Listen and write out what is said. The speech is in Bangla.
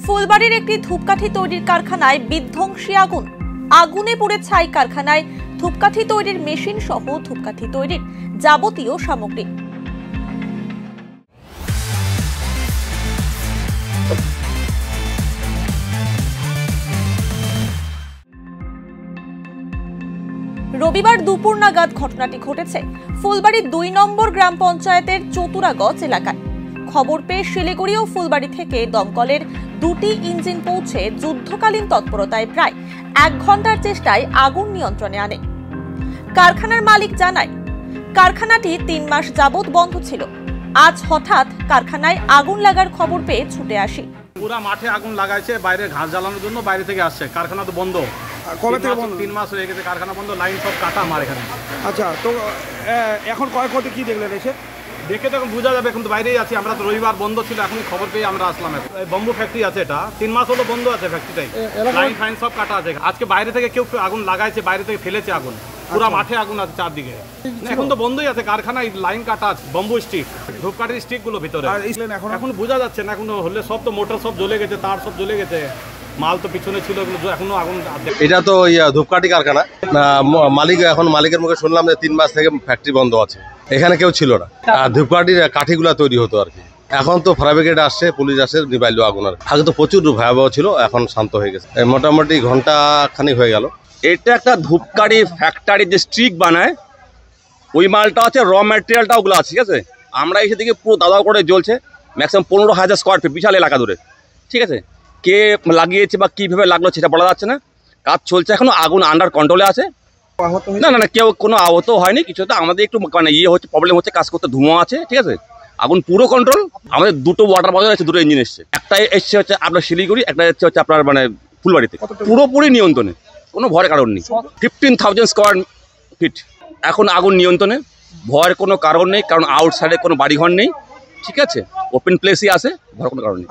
ফুলবাড়ির একটি ধূপকাঠি তৈরির কারখানায় বিধ্বংসী আগুন। আগুনে পুড়ে ছাই কারখানায় ধূপকাঠি তৈরির মেশিন সহ ধূপকাঠি তৈরির যাবতীয় সামগ্রী। রবিবার দুপুর নাগাদ ঘটনাটি ঘটেছে ফুলবাড়ির ২ নম্বর গ্রাম পঞ্চায়েতের চতুরাগজ এলাকায়। খবর পেয়ে শিলিগুড়ি ও ফুলবাড়ি থেকে দমকলের ২টি ইঞ্জিন পৌঁছে যুদ্ধকালীন তৎপরতায় প্রায় ১ ঘন্টার চেষ্টায় আগুন নিয়ন্ত্রণে আনে। কারখানার মালিক জানায়, কারখানাটি ৩ মাস যাবৎ বন্ধ ছিল। আজ হঠাৎ কারখানায় আগুন লাগার খবর পেয়ে ছুটে আসি। পুরা মাঠে আগুন লাগাইছে, বাইরে ঘাস জ্বালানোর জন্য বাইরে থেকে আসছে। কারখানা তো বন্ধ। কবে থেকে বন্ধ? 3 মাস হয়ে গেছে কারখানা বন্ধ, লাইন সব কাটা আমার এখানে। আচ্ছা, তো এখন ক্ষয়ক্ষতি কি দেখলেন এসে? দেখে তো এখন বোঝা যাবে, এখন তো বাইরেই আছি আমরা। তো রবিবার বন্ধ ছিল, এখন খবর পেয়ে আমরা আসলাম। বম্বু ফ্যাক্টরি আছে, এটা 3 মাস হলো বন্ধ আছে ফ্যাক্টরিটাই। লাইন ফাইন সব কাটা আছে। আজকে বাইরে থেকে কেউ আগুন লাগাইছে, বাইরে থেকে ফেলেছে আগুন। পুরা মাঠে আগুন আছে চারদিকে। এখন তো বন্ধই আছে কারখানায়, লাইন কাটা আছে। বম্বু স্টিক, ধূপকাঠির স্টিক গুলো ভিতরে। এখন বোঝা যাচ্ছে না, এখন হলে সব তো মোটর সব জ্বলে গেছে, তার সব জ্বলে গেছে, মাল তো পিছনে ছিল, এখনো আগুন। এটা তো ধূপকাঠি কারখানা। মালিকের মুখে শুনলাম যে 3 মাস থেকে ফ্যাক্টরি বন্ধ আছে, এখানে কেউ ছিল না। ধূপকাঠির কাঠিগুলা তৈরি হতো আর কি। এখন তো ফায়ার ব্রিগেড আসছে, পুলিশ আসে, নিবাইলো আগুন। আর আগে তো প্রচুর ভয়াবহ ছিল, এখন শান্ত হয়ে গেছে। মোটামুটি ঘন্টা খানিক হয়ে গেল। এটা একটা ধূপকাঠি ফ্যাক্টরি, যে স্টিক বানায় ওই মালটা আছে, র ম্যাটেরিয়ালটা ওগুলো আছে, ঠিক আছে। আমরা এসে দেখি পুরো দাদা করে জ্বলছে, ম্যাক্সিমাম 15,000 স্কোয়ার ফিট, বিশাল এলাকা ধরে, ঠিক আছে। কে লাগিয়েছে বা কীভাবে লাগলো সেটা বলা যাচ্ছে না। কাজ চলছে এখনো, আগুন আন্ডার কন্ট্রোলে আছে। না, কেউ কোনো আহত হয়নি কিছু। তো আমাদের একটু মানে হচ্ছে, প্রবলেম হচ্ছে, কাজ করতে ধোঁয়া আছে, ঠিক আছে। আগুন পুরো কন্ট্রোল। আমাদের 2টো ওয়াটার বজার আছে, 2টো ইঞ্জিন এসছে। একটা এসছে হচ্ছে আপনার শিলিগুড়ি, একটা হচ্ছে আপনার মানে ফুলবাড়িতে। পুরোপুরি নিয়ন্ত্রণে, কোনো ভয়ের কারণ নেই। 15,000 স্কোয়ার ফিট এখন আগুন নিয়ন্ত্রণে, ভয়ের কোনো কারণ নেই। কারণ আউটসাইডে কোনো বাড়িঘর নেই, ঠিক আছে। ওপেন প্লেসই আছে, ভয়ের কোনো কারণ নেই।